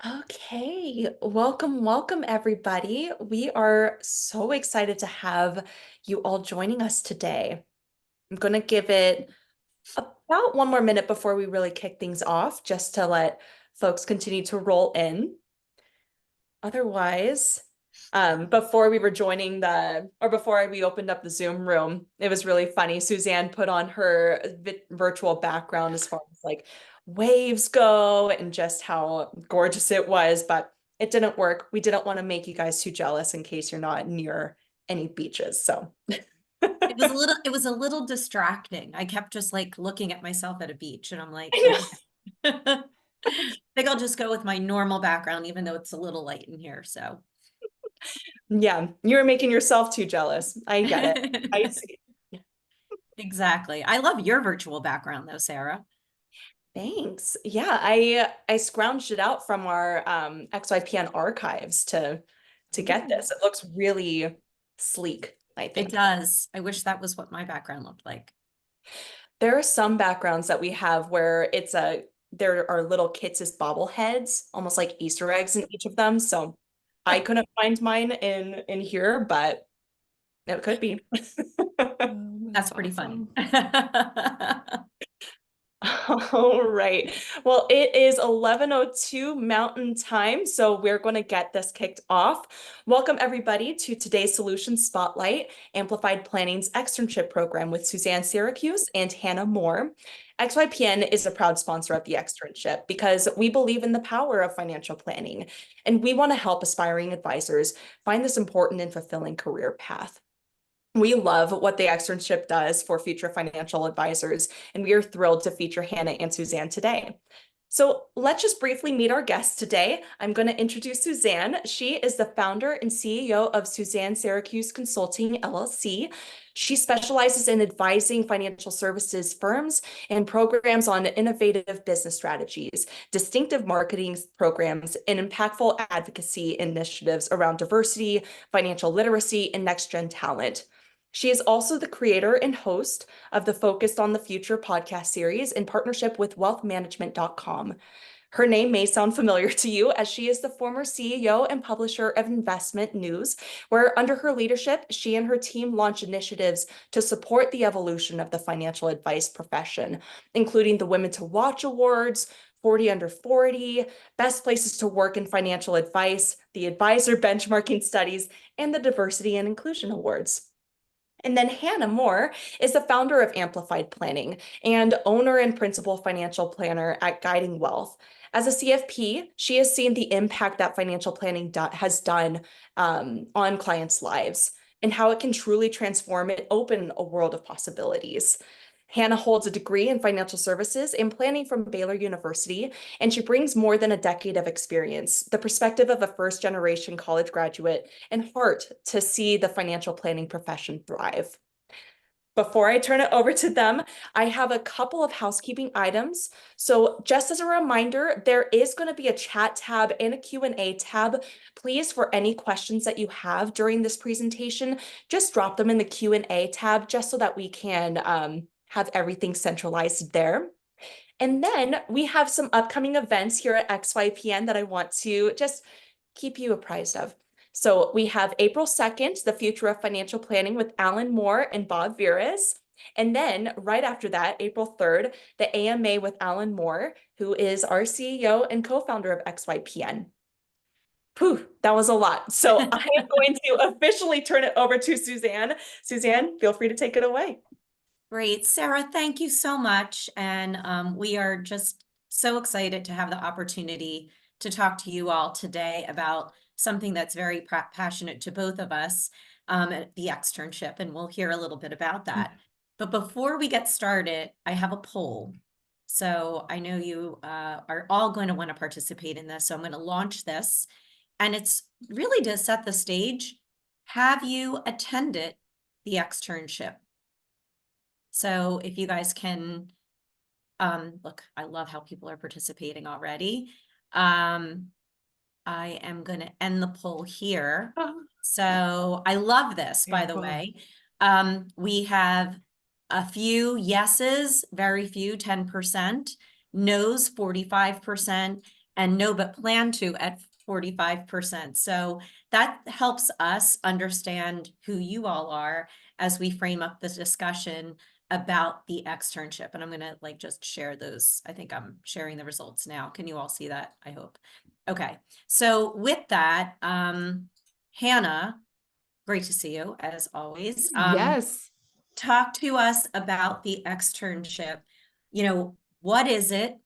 Okay, welcome everybody. We are so excited to have you all joining us today. I'm going to give it about one more minute before we really kick things off, just to let folks continue to roll in. Otherwise, before we were joining before we opened up the Zoom room, it was really funny. Suzanne put on her virtual background as far as like waves go and just how gorgeous it was, but it didn't work. We didn't want to make you guys too jealous in case you're not near any beaches. So It was a little distracting. I kept just like looking at myself at a beach and I'm like, I I think I'll just go with my normal background, even though it's a little light in here. So know. Yeah, you were making yourself too jealous. I get it. I see. exactly. I love your virtual background though, Sarah. Thanks. Yeah, I scrounged it out from our XYPN archives to get Ooh. this. It looks really sleek, I It think. does. I wish that was what my background looked like. There are some backgrounds that we have where there are little kits as bobbleheads, almost like Easter eggs in each of them. So I couldn't find mine in here, but it could be. That's pretty funny. All right. Well, it is 11:02 Mountain Time, so we're going to get this kicked off. Welcome, everybody, to today's Solution Spotlight, Amplified Planning's Externship Program with Suzanne Syracuse and Hannah Moore. XYPN is a proud sponsor of the externship because we believe in the power of financial planning, and we want to help aspiring advisors find this important and fulfilling career path. We love what the externship does for future financial advisors, and we are thrilled to feature Hannah and Suzanne today. So let's just briefly meet our guests today. I'm going to introduce Suzanne. She is the founder and CEO of Suzanne Syracuse Consulting, LLC. She specializes in advising financial services firms and programs on innovative business strategies, distinctive marketing programs, and impactful advocacy initiatives around diversity, financial literacy, and next-gen talent. She is also the creator and host of the Focused on the Future podcast series in partnership with wealthmanagement.com. Her name may sound familiar to you as she is the former CEO and publisher of Investment News, where under her leadership, she and her team launch initiatives to support the evolution of the financial advice profession, including the Women to Watch Awards, 40 Under 40, Best Places to Work in Financial Advice, the Advisor Benchmarking Studies, and the Diversity and Inclusion Awards. And then Hannah Moore is the founder of Amplified Planning and owner and principal financial planner at Guiding Wealth. As a CFP, she has seen the impact that financial planning has done on clients' lives and how it can truly transform and open a world of possibilities. Hannah holds a degree in financial services and planning from Baylor University, and she brings more than a decade of experience, the perspective of a first-generation college graduate, and heart to see the financial planning profession thrive. Before I turn it over to them, I have a couple of housekeeping items. So just as a reminder, there is going to be a chat tab and a Q&A tab. Please, for any questions that you have during this presentation, just drop them in the Q&A tab just so that we can have everything centralized there. And then we have some upcoming events here at XYPN that I want to just keep you apprised of. So we have April 2nd, the Future of Financial Planning with Alan Moore and Bob Veras. And then right after that, April 3rd, the AMA with Alan Moore, who is our CEO and co-founder of XYPN. Phew, that was a lot. So I am going to officially turn it over to Suzanne. Suzanne, feel free to take it away. Great. Sarah, thank you so much. And we are just so excited to have the opportunity to talk to you all today about something that's very passionate to both of us, the externship, and we'll hear a little bit about that. But before we get started, I have a poll. So I know you are all going to want to participate in this. So I'm going to launch this. And it's really to set the stage. Have you attended the externship? So if you guys can, look, I love how people are participating already. I am going to end the poll here. So I love this, by the way. We have a few yeses, very few, 10%, no's, 45%, and no, but plan to at 45%. So that helps us understand who you all are as we frame up this discussion about the externship. And I'm going to just share those. I think I'm sharing the results now. Can you all see that? I hope. Okay. So with that, Hannah, great to see you as always. Yes. Talk to us about the externship. What is it?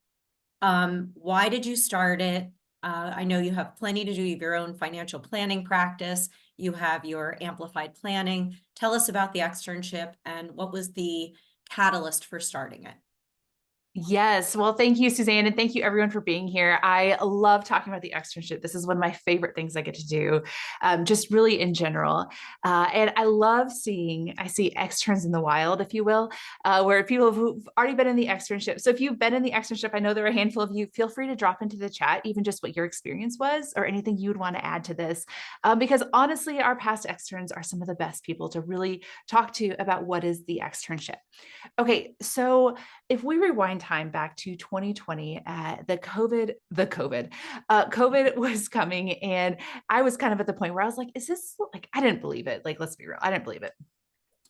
Why did you start it? I know you have plenty to do. You have your own financial planning practice. You have your amplified planning. Tell us about the externship and what was the catalyst for starting it. Yes. Well, thank you, Suzanne, and thank you everyone for being here. I love talking about the externship. This is one of my favorite things I get to do, just really in general. And I love I see externs in the wild, if you will, where people who've already been in the externship. So if you've been in the externship, I know there are a handful of you, feel free to drop into the chat, even just what your experience was or anything you would want to add to this. Because honestly, our past externs are some of the best people to really talk to about what is the externship. Okay, so if we rewind time back to 2020, COVID was coming, and I was kind of at the point where I was like, is this like, I didn't believe it. Like, let's be real, I didn't believe it.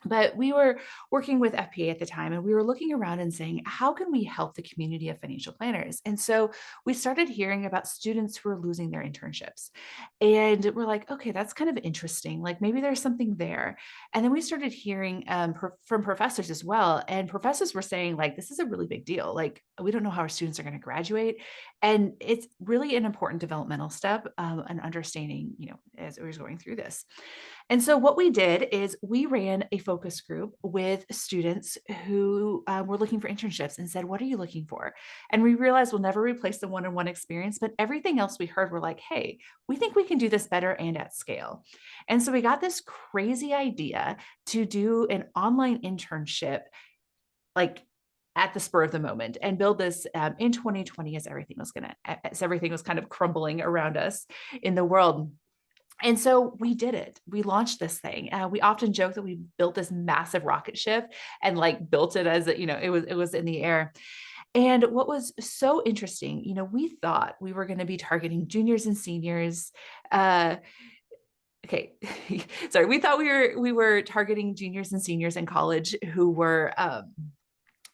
But we were working with FPA at the time, and we were looking around and saying, how can we help the community of financial planners? And so we started hearing about students who were losing their internships. And we're like, okay, that's kind of interesting. Like maybe there's something there. And then we started hearing from professors as well. And professors were saying, like, this is a really big deal. Like, we don't know how our students are going to graduate. And it's really an important developmental step, and understanding, as we were going through this. And so what we did is we ran a focus group with students who were looking for internships and said, what are you looking for? And we realized we'll never replace the one-on-one experience, but everything else we heard were like, hey, we think we can do this better and at scale. And so we got this crazy idea to do an online internship, like at the spur of the moment, and build this in 2020 as everything was kind of crumbling around us in the world. And so we did it. We launched this thing. We often joke that we built this massive rocket ship and like built it as it was in the air. And what was so interesting, we thought we were going to be targeting juniors and seniors. Okay, sorry, we thought we were targeting juniors and seniors in college who were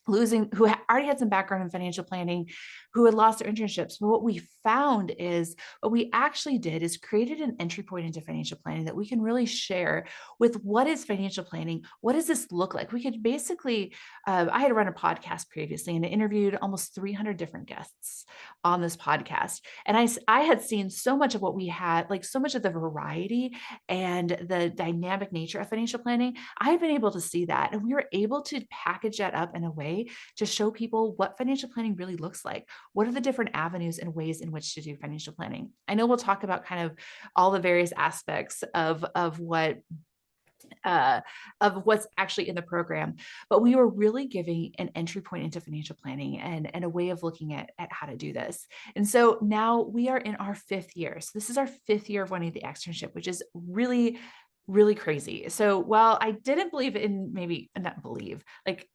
who already had some background in financial planning, who had lost their internships. But what we found is what we actually did is created an entry point into financial planning that we can really share with what is financial planning? What does this look like? We could basically, I had run a podcast previously and interviewed almost 300 different guests on this podcast. And I had seen so much of what we had, like so much of the variety and the dynamic nature of financial planning. I've been able to see that. And we were able to package that up in a way to show people what financial planning really looks like. What are the different avenues and ways in which to do financial planning? I know we'll talk about kind of all the various aspects of what's actually in the program, but we were really giving an entry point into financial planning and a way of looking at how to do this. And so now we are in our 5th year. So this is our 5th year of running the externship, which is really, really crazy. So while I didn't believe in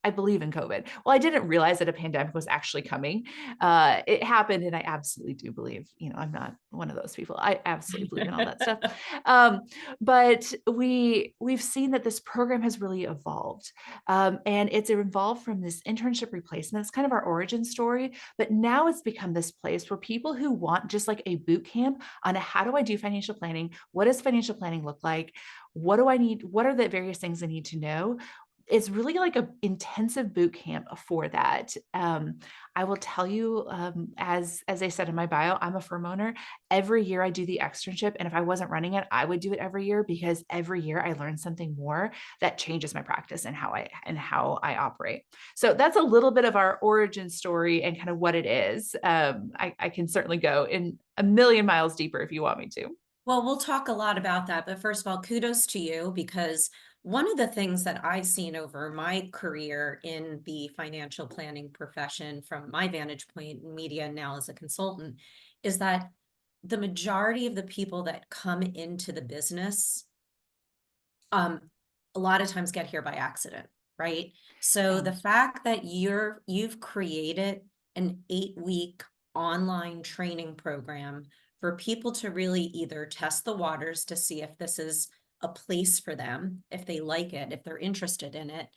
I believe in COVID. Well, I didn't realize that a pandemic was actually coming. It happened, and I absolutely do believe, I'm not one of those people. I absolutely believe in all that stuff. But we've seen that this program has really evolved, and it's evolved from this internship replacement. That's kind of our origin story, but now it's become this place where people who want just like a boot camp on how do I do financial planning? What does financial planning look like? What do I need? What are the various things I need to know? It's really like an intensive boot camp for that. I will tell you, as I said in my bio, I'm a firm owner. Every year I do the externship, and if I wasn't running it, I would do it every year because every year I learn something more that changes my practice and how I operate. So that's a little bit of our origin story and kind of what it is. I can certainly go in a million miles deeper if you want me to. Well, we'll talk a lot about that, but first of all, kudos to you, because one of the things that I've seen over my career in the financial planning profession from my vantage point in media and now as a consultant is that the majority of the people that come into the business, a lot of times get here by accident, right? So Yeah. the fact that you've created an 8-week online training program for people to really either test the waters to see if this is a place for them, if they like it, if they're interested in it,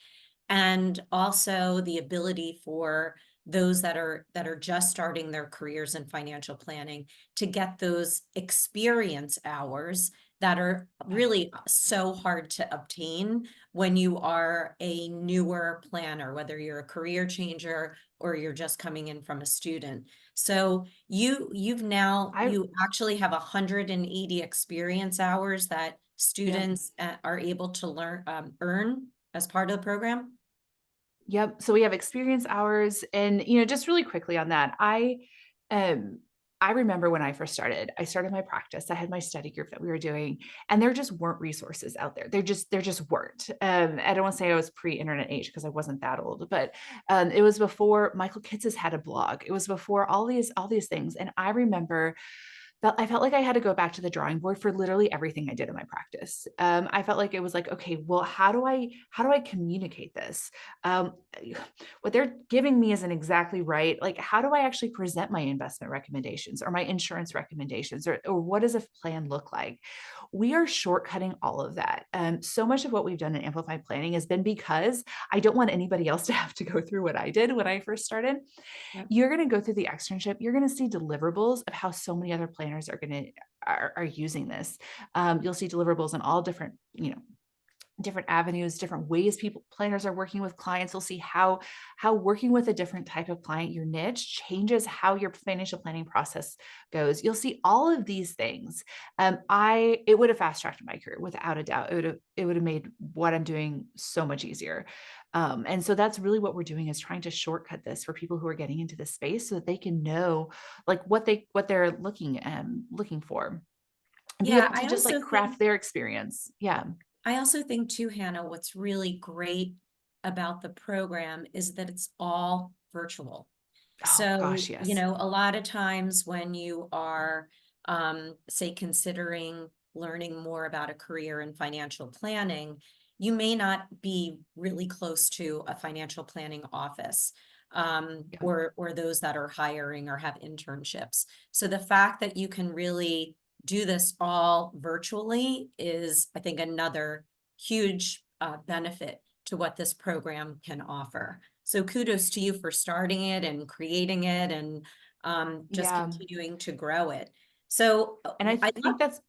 and also the ability for those that are just starting their careers in financial planning to get those experience hours that are really so hard to obtain when you are a newer planner, whether you're a career changer or you're just coming in from a student. So I you actually have 180 experience hours that Yep. students are able to earn as part of the program. Yep. So we have experience hours and, just really quickly on that, um I remember when I started my practice, I had my study group that we were doing, and there just weren't resources out there. There just weren't. I don't want to say I was pre-internet age because I wasn't that old, but it was before Michael Kitces had a blog. It was before all these things. And I remember I felt like I had to go back to the drawing board for literally everything I did in my practice. I felt like it was like, okay, well, how do I communicate this? Um, what they're giving me isn't exactly right. Like, how do I actually present my investment recommendations or my insurance recommendations, or what does a plan look like? We are shortcutting all of that. So much of what we've done in amplified planning has been because I don't want anybody else to have to go through what I did when I first started. Yep. You're going to go through the externship. You're going to see deliverables of how so many other planners are using this. You'll see deliverables in all different avenues, different ways people planners are working with clients. You'll see how working with a different type of client, your niche, changes how your financial planning process goes. You'll see all of these things. It would have fast tracked my career without a doubt. It would have made what I'm doing so much easier. And so that's really what we're doing, is trying to shortcut this for people who are getting into this space so that they can know like what they're looking for and be Yeah, able to just like craft their experience. Yeah. I also think too, Hannah, what's really great about the program is that it's all virtual. Oh So, gosh, yes. a lot of times when you are, say, considering learning more about a career in financial planning, you may not be really close to a financial planning office, Yeah. or those that are hiring or have internships. So the fact that you can really do this all virtually is, I think, another huge benefit to what this program can offer. So kudos to you for starting it and creating it and just Yeah. continuing to grow it. So And I I love, think that's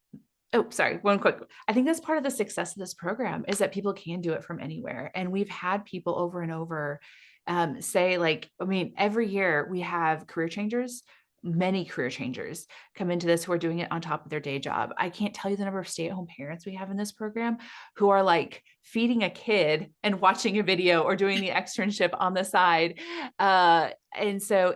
oh, sorry, one quick. I think that's part of the success of this program, is that people can do it from anywhere. And we've had people over and over say, like, I mean, every year we have career changers, many career changers come into this who are doing it on top of their day job. I can't tell you the number of stay-at-home parents we have in this program who are like feeding a kid and watching a video or doing the externship on the side. And so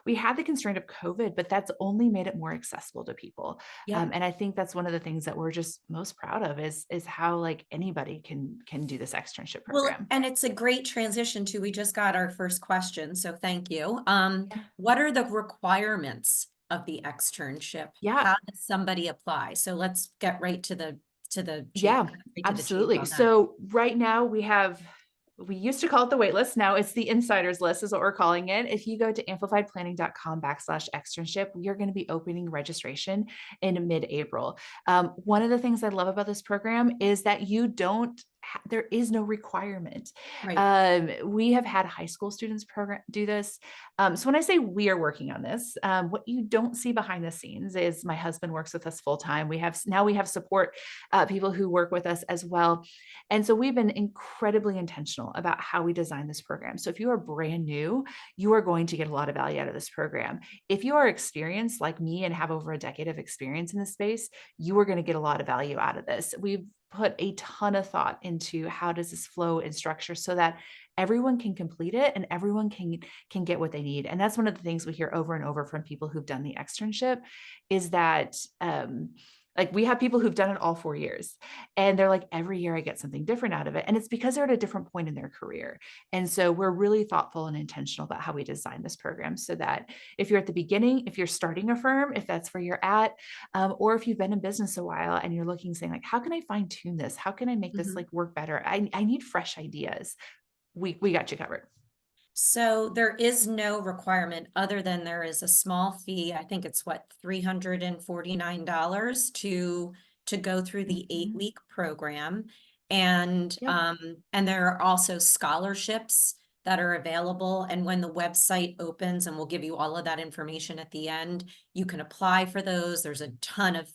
we had the constraint of COVID, but that's only made it more accessible to people. yeah. And I think that's one of the things that we're just most proud of, is how like anybody can do this externship Well, program. and it's a great transition to, we just got our first question, so thank you. Yeah. What are the requirements of the externship? Yeah. How does somebody apply? So let's get right to the chase, Yeah, right to the chase absolutely. on that. So right now we used to call it the wait list. Now it's the insiders list is what we're calling it. If you go to amplifiedplanning.com/externship, we are going to be opening registration in mid-April. One of the things I love about this program is that there is no requirement. Right. We have had high school students program do this. So when I say we are working on this, what you don't see behind the scenes is my husband works with us full time. We have support people who work with us as well. And so we've been incredibly intentional about how we design this program. So if you are brand new, you are going to get a lot of value out of this program. If you are experienced like me and have over a decade of experience in this space, you are going to get a lot of value out of this. We've put a ton of thought into how does this flow and structure so that everyone can complete it and everyone can get what they need. And that's one of the things we hear over and over from people who've done the externship, is that like we have people who've done it all 4 years, and they're like, every year I get something different out of it. And it's because they're at a different point in their career. And so we're really thoughtful and intentional about how we design this program, so that if you're at the beginning, if you're starting a firm, if that's where you're at, or if you've been in business a while and you're looking, saying like, how can I fine tune this? How can I make this Mhm. like work better? I need fresh ideas. We got you covered. So there is no requirement other than there is a small fee. I think it's what, $349 to go through the Mhm. 8-week program. And Yep. and there are also scholarships that are available. And when the website opens, and we'll give you all of that information at the end, you can apply for those. There's a ton of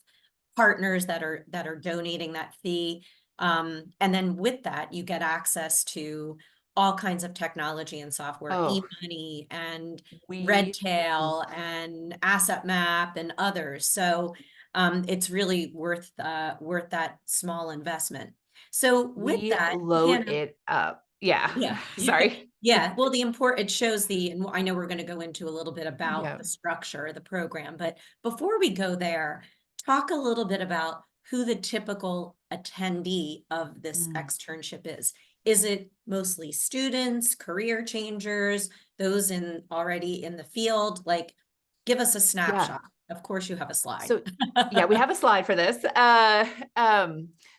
partners that are donating that fee. And then with that, you get access to all kinds of technology and software, Oh, e-money and we Redtail and Asset Map and others. So it's really worth that small investment. So with we that, load Hannah, it up. Yeah. yeah. Sorry. Yeah. Well, it shows and I know we're going to go into a little bit about Yeah. the structure of the program, but before we go there, talk a little bit about who the typical attendee of this Mm. externship is. Is it mostly students, career changers, those already in the field? Like, give us a Yeah. snapshot. Of course, you have a slide. So yeah, we have a slide for this.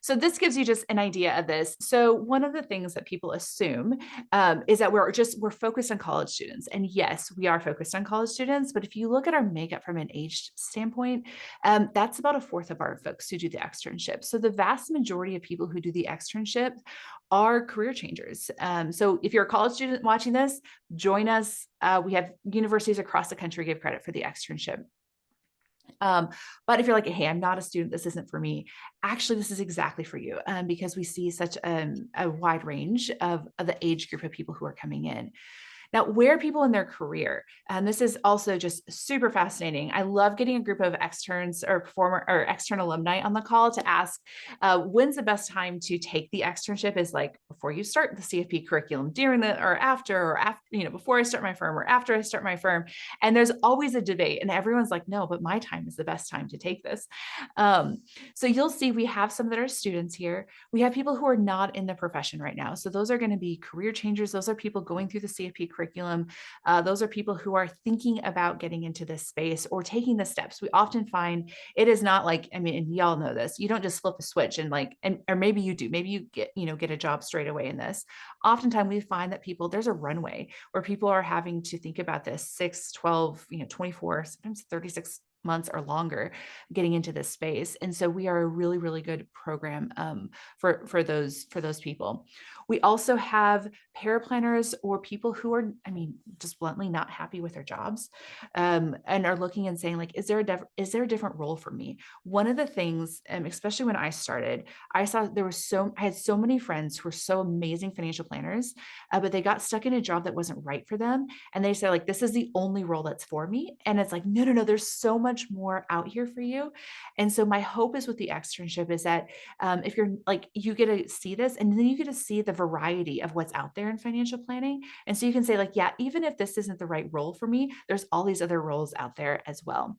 So this gives you just an idea of this. So one of the things that people assume is that we're focused on college students, and yes, we are focused on college students. But if you look at our makeup from an age standpoint, that's about a fourth of our folks who do the externship. So the vast majority of people who do the externship are career changers. So if you're a college student watching this, join us. We have universities across the country give credit for the externship. But if you're like, hey, I'm not a student, this isn't for me. Actually, this is exactly for you, because we see such a wide range of the age group of people who are coming in. Now, where are people in their career? And this is also just super fascinating. I love getting a group of externs or former or extern alumni on the call to ask, when's the best time to take the externship? Is like before you start the CFP curriculum, during the or after, before I start my firm or after I start my firm. And there's always a debate, and everyone's like, no, but my time is the best time to take this. Um, so you'll see we have some that are students here. We have people who are not in the profession right now. So those are going to be career changers. Those are people going through the CFP curriculum. Those are people who are thinking about getting into this space or taking the steps. We often find it is not like, I mean, and y'all know this, you don't just flip a switch or maybe you do, maybe you get a job straight away in this. Oftentimes we find that there's a runway where people are having to think about this 6, 12, 24, sometimes 36 months or longer getting into this space. And so we are a really, really good program for those people. We also have paraplanners or people who are, I mean, just bluntly not happy with their jobs, and are looking and saying, like, is there a different role for me? One of the things, especially when I started, I saw I had so many friends who were so amazing financial planners, but they got stuck in a job that wasn't right for them. And they say, like, this is the only role that's for me. And it's like, no, there's so much more out here for you. And so my hope is with the externship is that if you're like, you get to see this, and then you get to see the variety of what's out there in financial planning. And so you can say, like, yeah, even if this isn't the right role for me, there's all these other roles out there as well.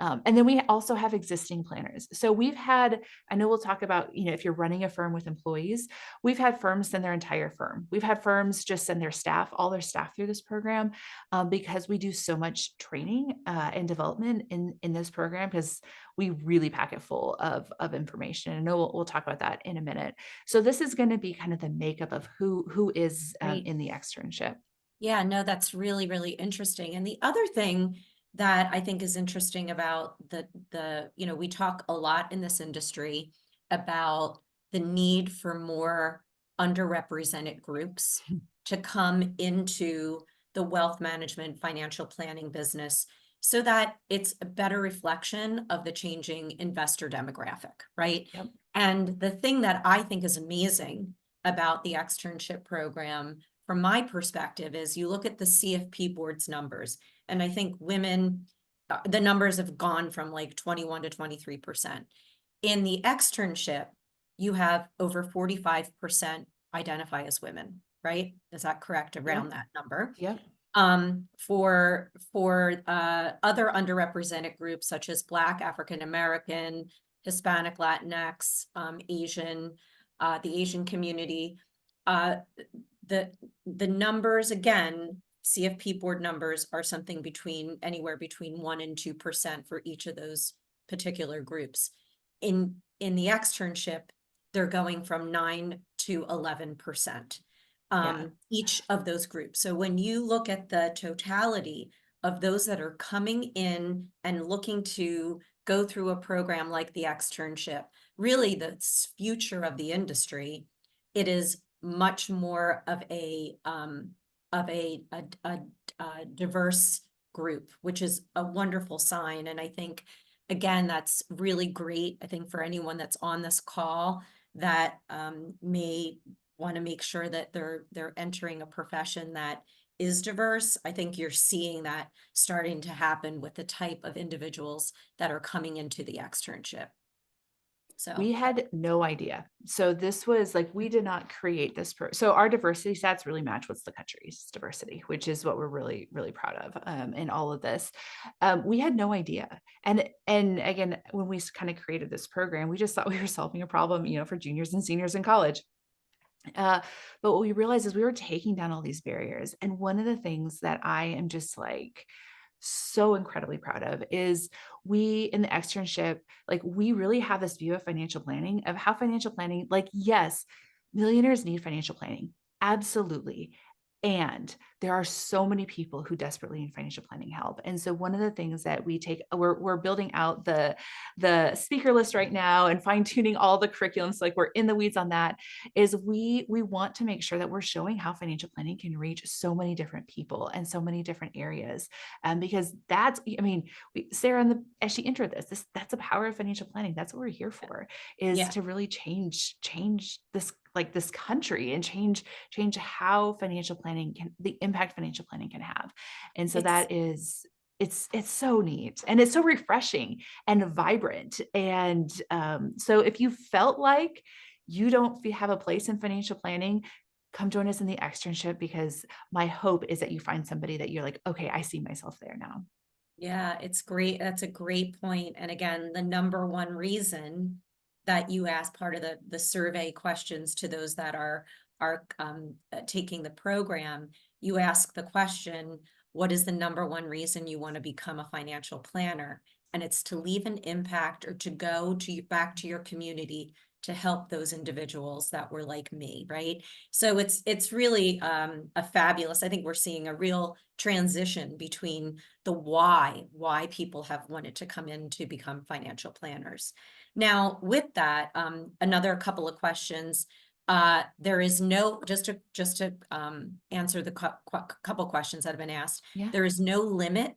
And then we also have existing planners. So I know we'll talk about, if you're running a firm with employees, we've had firms send their entire firm. We've had firms just send all their staff through this program, because we do so much training and development in this program, because we really pack it full of information. I know we'll talk about that in a minute. So this is going to be kind of the makeup of who is Great. in the externship. Yeah, no, that's really, really interesting. And the other thing that I think is interesting about we talk a lot in this industry about the need for more underrepresented groups to come into the wealth management financial planning business so that it's a better reflection of the changing investor demographic, right? Yep. And the thing that I think is amazing about the externship program from my perspective is you look at the CFP board's numbers, and I think women, the numbers have gone from like 21 to 23%. In the externship, you have over 45% identify as women, right? Is that correct? Around Yep. that number. Yep. For other underrepresented groups such as Black, African American, Hispanic, Latinx, Asian, the Asian community, the numbers, again, CFP board numbers are something anywhere between 1% and 2% for each of those particular groups. In the externship, they're going from 9 to 11%. each of those groups. So when you look at the totality of those that are coming in and looking to go through a program like the externship, really the future of the industry, it is much more of a diverse group, which is a wonderful sign. And I think, again, that's really great. I think for anyone that's on this call that may want to make sure that they're entering a profession that is diverse. I think you're seeing that starting to happen with the type of individuals that are coming into the externship. So We had no idea. So this was like, we did not create this. So our diversity stats really match what's the country's diversity, which is what we're really, really proud of in all of this. We had no idea. And again, when we kind of created this program, we just thought we were solving a problem, for juniors and seniors in college. But what we realized is we were taking down all these barriers. And one of the things that I am just like so incredibly proud of is we in the externship, like we really have this view of financial planning, of how financial planning, like, yes, millionaires need financial planning. Absolutely. And there are so many people who desperately need financial planning help. And so one of the things that we're building out the speaker list right now and fine tuning all the curriculums. Like we're in the weeds on that, is we want to make sure that we're showing how financial planning can reach so many different people and so many different areas. Because that's, Sarah, as she entered that's a power of financial planning. That's what we're here for, is to really change this, like this country, and change how financial planning the impact financial planning can have. And so it's so neat, and it's so refreshing and vibrant. And so if you felt like you don't have a place in financial planning, come join us in the externship, because my hope is that you find somebody that you're like, okay, I see myself there now. yeah, it's great. That's a great point. And again, the number one reason that you ask, part of the survey questions to those that are taking the program, you ask the question, what is the number one reason you want to become a financial planner? And it's to leave an impact, or to go back to your community to help those individuals that were like me, right? So it's really a fabulous, I think we're seeing a real transition between the why people have wanted to come in to become financial planners. Now, with that, another couple of questions. There is no, just to answer the couple questions that have been asked. Yeah. There is no limit.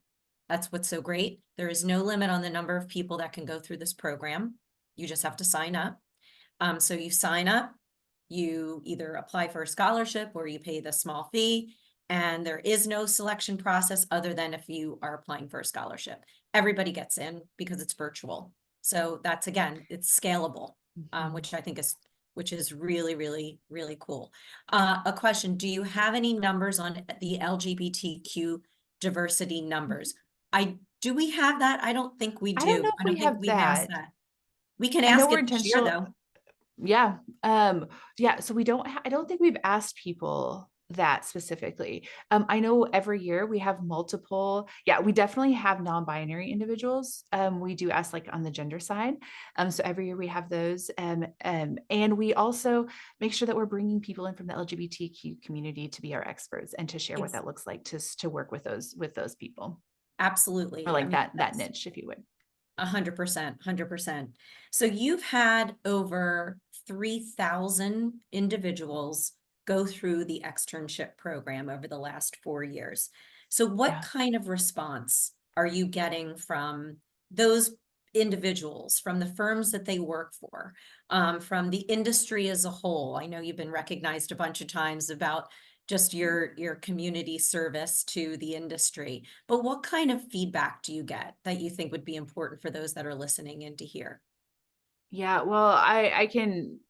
That's what's so great. There is no limit on the number of people that can go through this program. You just have to sign up. So you sign up, you either apply for a scholarship or you pay the small fee, and there is no selection process other than if you are applying for a scholarship. Everybody gets in because it's virtual. So that's, again, it's scalable, which I think is really, really, really cool. A question, do you have any numbers on the LGBTQ diversity numbers? Do we have that? I don't think we do. I don't know if I don't we think have we've asked that. that. We can I know ask we're it this year, intentional. though. Yeah. So I don't think we've asked people that specifically. I know every year we have multiple, we definitely have non-binary individuals. We do ask like on the gender side. So every year we have those. And we also make sure that we're bringing people in from the LGBTQ community to be our experts and to share what that looks like to work with those people. Absolutely. Or like that niche, if you would. 100%, 100%. So you've had over 3,000 individuals go through the externship program over the last 4 years. So what kind of response are you getting from those individuals, from the firms that they work for, from the industry as a whole? I know you've been recognized a bunch of times about just your community service to the industry. But what kind of feedback do you get that you think would be important for those that are listening in to hear? Yeah, well, I can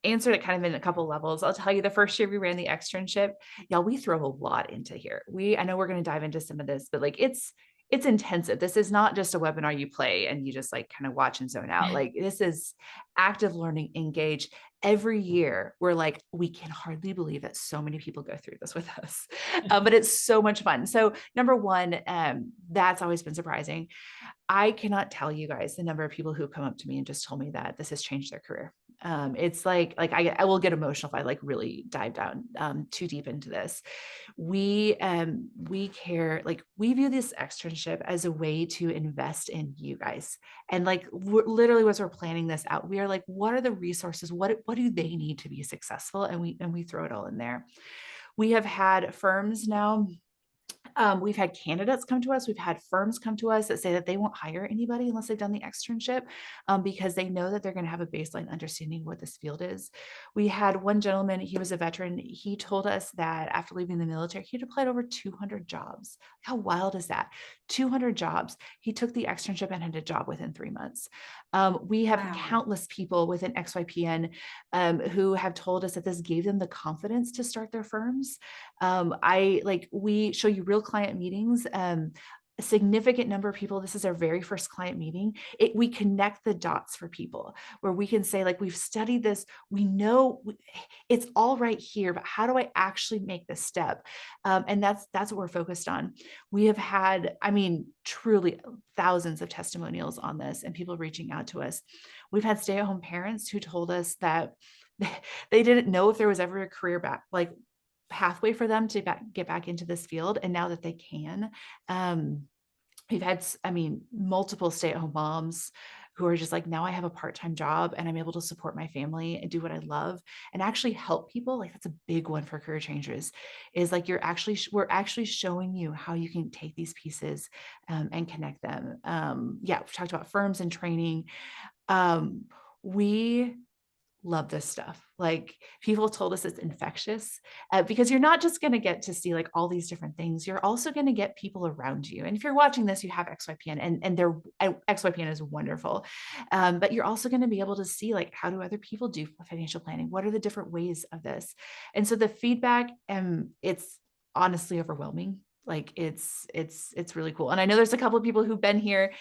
answer it kind of in a couple levels. I'll tell you, the first year we ran the externship, y'all, we throw a lot into here. I know we're going to dive into some of this, but like it's intensive. This is not just a webinar you play and you just like kind of watch and zone out. Like this is active learning, engage. Every year we're like, we can hardly believe that so many people go through this with us, but it's so much fun. So number one, that's always been surprising. I cannot tell you guys the number of people who have come up to me and just told me that this has changed their career. It's like I will get emotional if I like really dive down too deep into this. We care, like we view this externship as a way to invest in you guys. And like literally as we're planning this out, we are like, what are the resources? What do they need to be successful? And we throw it all in there. We have had firms now. We've had candidates come to us. We've had firms come to us that say that they won't hire anybody unless they've done the externship because they know that they're going to have a baseline understanding of what this field is. We had one gentleman, he was a veteran. He told us that after leaving the military, he'd applied over 200 jobs. How wild is that? 200 jobs. He took the externship and had a job within 3 months. We have countless people within XYPN who have told us that this gave them the confidence to start their firms. We show you real client meetings. A significant number of people, this is our very first client meeting. We connect the dots for people where we can say, like, we've studied this, we know it's all right here, but how do I actually make this step? And that's what we're focused on. We have had, I mean, truly thousands of testimonials on this and people reaching out to us. We've had stay-at-home parents who told us that they didn't know if there was ever a career pathway for them to get back into this field. And now that they can, we've had, multiple stay-at-home moms who are just like, now I have a part-time job and I'm able to support my family and do what I love and actually help people. Like that's a big one for career changers, is like we're actually showing you how you can take these pieces and connect them. We've talked about firms and training. We love this stuff. Like people told us it's infectious because you're not just going to get to see like all these different things. You're also going to get people around you. And if you're watching this, you have XYPN and XYPN is wonderful. But you're also going to be able to see like, how do other people do financial planning? What are the different ways of this? And so the feedback, it's honestly overwhelming. Like it's really cool. And I know there's a couple of people who've been here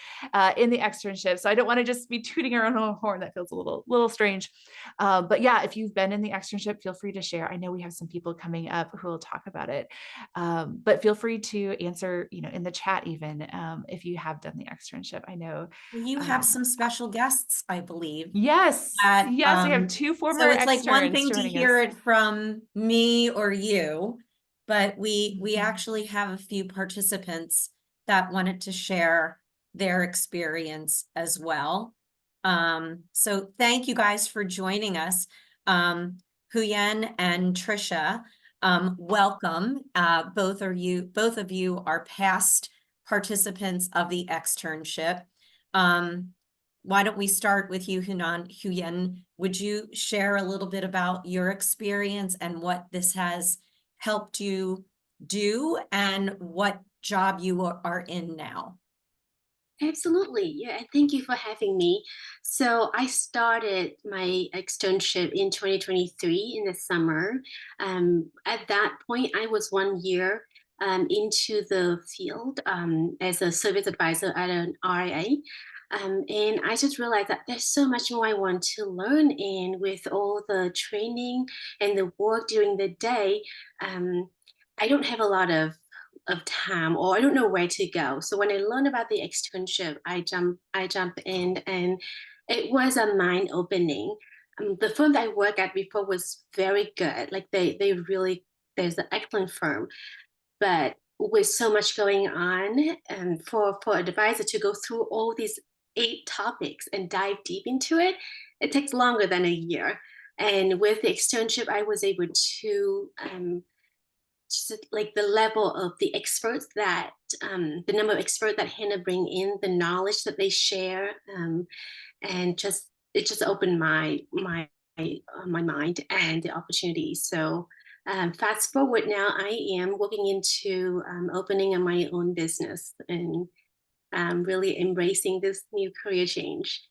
in the externship. So I don't want to just be tooting our own horn. That feels a little strange. But yeah, if you've been in the externship, feel free to share. I know we have some people coming up who will talk about it. But feel free to answer, in the chat, even if you have done the externship. I know You have some special guests, I believe. Yes. That, We have two former so it's like one externs thing to joining hear us. it from me or you, but we actually have a few participants that wanted to share their experience as well. So thank you guys for joining us. Huyen and Trisha, welcome. Both of you are past participants of the externship. Why don't we start with you, Huyen? Would you share a little bit about your experience and what this has helped you do and what job you are in now? Absolutely. Yeah, and thank you for having me. So I started my externship in 2023 in the summer. At that point, I was 1 year into the field as a service advisor at an RIA. And I just realized that there's so much more I want to learn. And with all the training and the work during the day, I don't have a lot of time, or I don't know where to go. So when I learned about the externship, I jump in, and it was a mind opening. The firm that I worked at before was very good. Like they really, there's an excellent firm, but with so much going on, and for an advisor to go through all these 8 topics and dive deep into it, it takes longer than a year. And with the externship, I was able to just like the level of the experts that the number of experts that Hannah bring in, the knowledge that they share, and it just opened my mind and the opportunities. So fast forward now, I am looking into opening my own business and really embracing this new career change.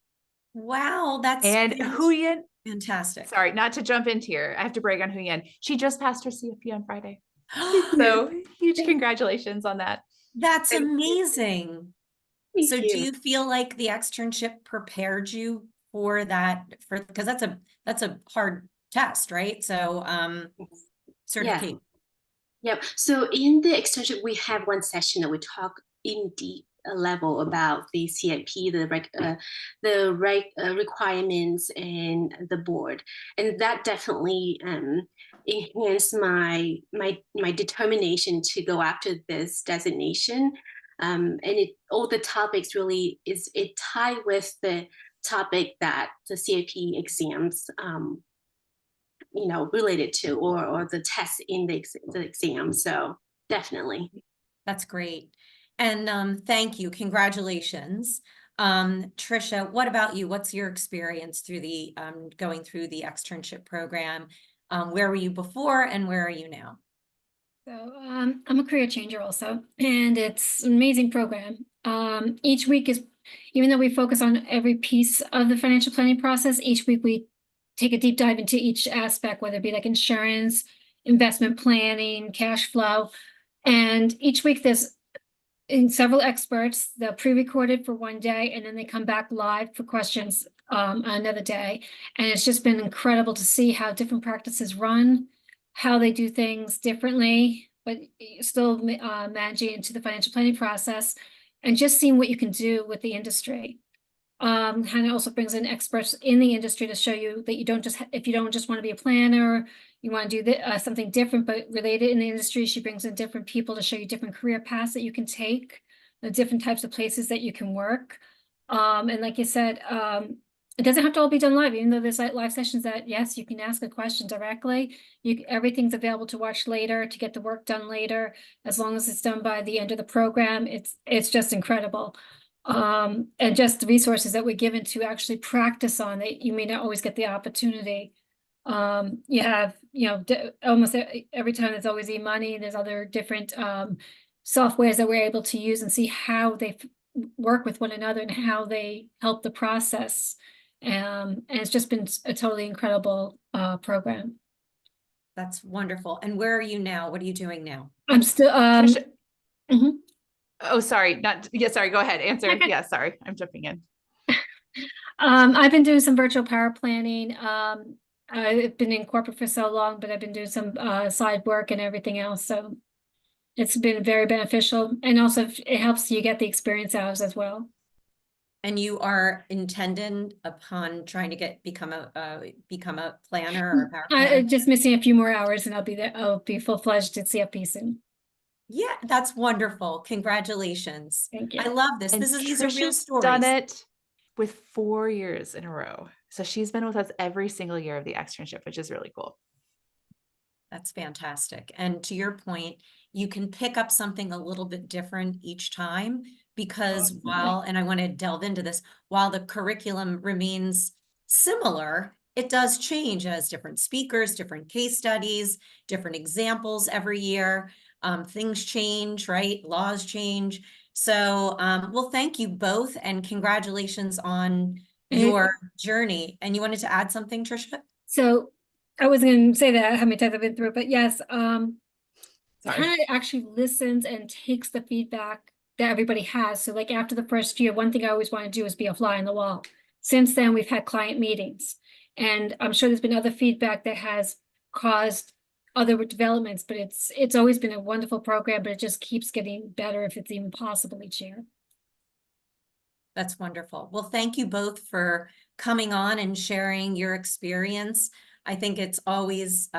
Wow, that's And Huyen, fantastic. sorry, not to jump into here. I have to brag on Huyen. She just passed her CFP on Friday. So huge congratulations on that. That's Thank you. amazing. Thank So you. do you feel like the externship prepared you for that? Because that's a hard test, right? So certification. Yep. So in the externship, we have one session that we talk in deep level about the CFP, requirements and the board, and that definitely enhanced my determination to go after this designation. And all the topics really it tied with the topic that the CFP exams related to, or the test in the exam. So definitely. That's great. And thank you. Congratulations. Trisha, what about you? What's your experience through the going through the externship program? Where were you before and where are you now? So I'm a career changer also, and it's an amazing program. Each week is, even though we focus on every piece of the financial planning process, each week we take a deep dive into each aspect, whether it be like insurance, investment planning, cash flow. And each week there's several experts. They're pre-recorded for one day, and then they come back live for questions another day. And it's just been incredible to see how different practices run, how they do things differently, but still managing into the financial planning process, and just seeing what you can do with the industry. Hannah also brings in experts in the industry to show you that you don't just, if you don't just want to be a planner, you want to do something different but related in the industry, she brings in different people to show you different career paths that you can take, the different types of places that you can work. And like you said, it doesn't have to all be done live, even though there's live sessions that, yes, you can ask a question directly. Everything's available to watch later, to get the work done later, as long as it's done by the end of the program. It's just incredible. And just the resources that we're given to actually practice on that you may not always get the opportunity. You have, almost every time there's always e-money, and there's other different softwares that we're able to use and see how they work with one another and how they help the process. And it's just been a totally incredible program. That's wonderful. And where are you now? What are you doing now? I'm still Trisha- mhm. Oh, sorry. Sorry. Go ahead. Answer. Okay. Yeah. Sorry. I'm jumping in. I've been doing some virtual power planning. I've been in corporate for so long, but I've been doing some side work and everything else. So it's been very beneficial. And also it helps you get the experience hours as well. And you are intended upon trying to become a planner or a power planner? Just missing a few more hours and I'll be there. I'll be full-fledged at CFP soon. Yeah, that's wonderful. Congratulations. Thank you. I love this. And These are real Trisha's stories. done it with 4 years in a row. So she's been with us every single year of the externship, which is really cool. That's fantastic. And to your point, you can pick up something a little bit different each time, because and I want to delve into this, while the curriculum remains similar, it does change as different speakers, different case studies, different examples every year. Things change, right? Laws change. So, well, thank you both, and congratulations on your journey. And you wanted to add something, Trisha? So I wasn't going to say that how many times I've been through it, but yes, Sorry. Hannah actually listens and takes the feedback that everybody has. So like after the first year, one thing I always want to do is be a fly on the wall. Since then, we've had client meetings, and I'm sure there's been other feedback that has caused other developments, but it's always been a wonderful program, but it just keeps getting better if it's even possible each year. That's wonderful. Well, thank you both for coming on and sharing your experience. I think it's always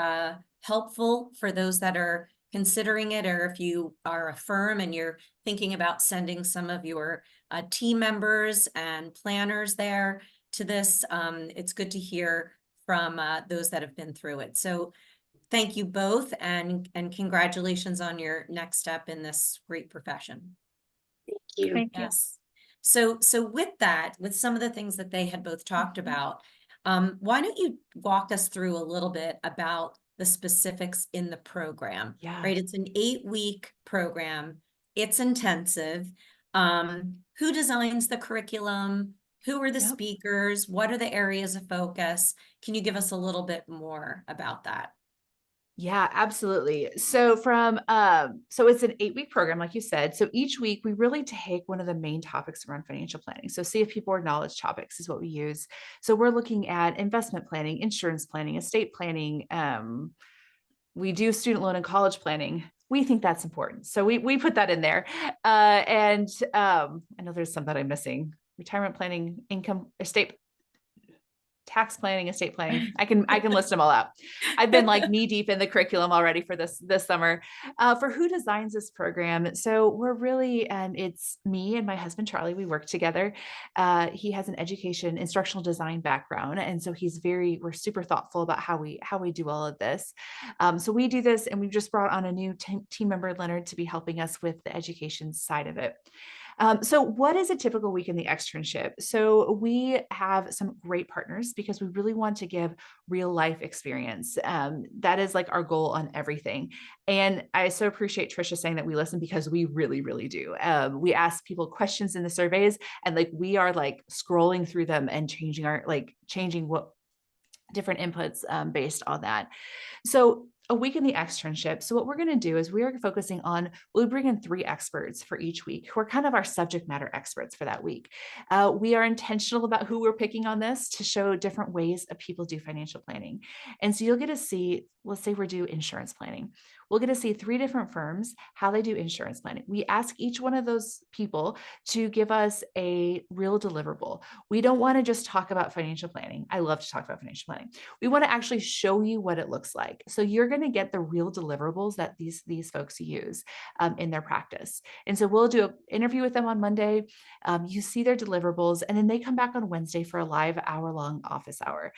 helpful for those that are considering it, or if you are a firm and you're thinking about sending some of your team members and planners there to this. It's good to hear from those that have been through it. So thank you both, and congratulations on your next step in this great profession. Thank you. Thank you. Yes. So with that, with some of the things that they had both talked about, why don't you walk us through a little bit about the specifics in the program? Yeah. Right. It's an 8-week program. It's intensive. Who designs the curriculum? Who are the speakers? What are the areas of focus? Can you give us a little bit more about that? Yeah, absolutely. So so it's an 8-week program, like you said. So each week we really take one of the main topics around financial planning. So CFP Board knowledge topics is what we use. So we're looking at investment planning, insurance planning, estate planning. We do student loan and college planning we think that's important. So we put that in there. I know there's some that I'm missing: retirement planning, income, estate, tax planning, estate planning. I can list them all out. I've been like knee deep in the curriculum already for this summer. For who designs this program, so we're really, it's me and my husband Charlie. We work together. He has an instructional design background, and so we're super thoughtful about how we do all of this. So we do this, and we've just brought on a new team member, Leonard, to be helping us with the education side of it. So what is a typical week in the externship? So we have some great partners because we really want to give real life experience. That is like our goal on everything. And I so appreciate Trisha saying that we listen, because we really, really do. We ask people questions in the surveys, and like we are like scrolling through them and changing what different inputs based on that. So a week in the externship. So what we're going to do is we are focusing on, we'll bring in 3 experts for each week who are kind of our subject matter experts for that week. We are intentional about who we're picking on this to show different ways of people do financial planning. And so you'll get to see, let's say we're doing insurance planning. We'll get to see 3 different firms, how they do insurance planning. We ask each one of those people to give us a real deliverable. We don't want to just talk about financial planning. I love to talk about financial planning. We want to actually show you what it looks like. So you're going to get the real deliverables that these folks use in their practice. And so we'll do an interview with them on Monday. You see their deliverables, and then they come back on Wednesday for a live hour-long office hour.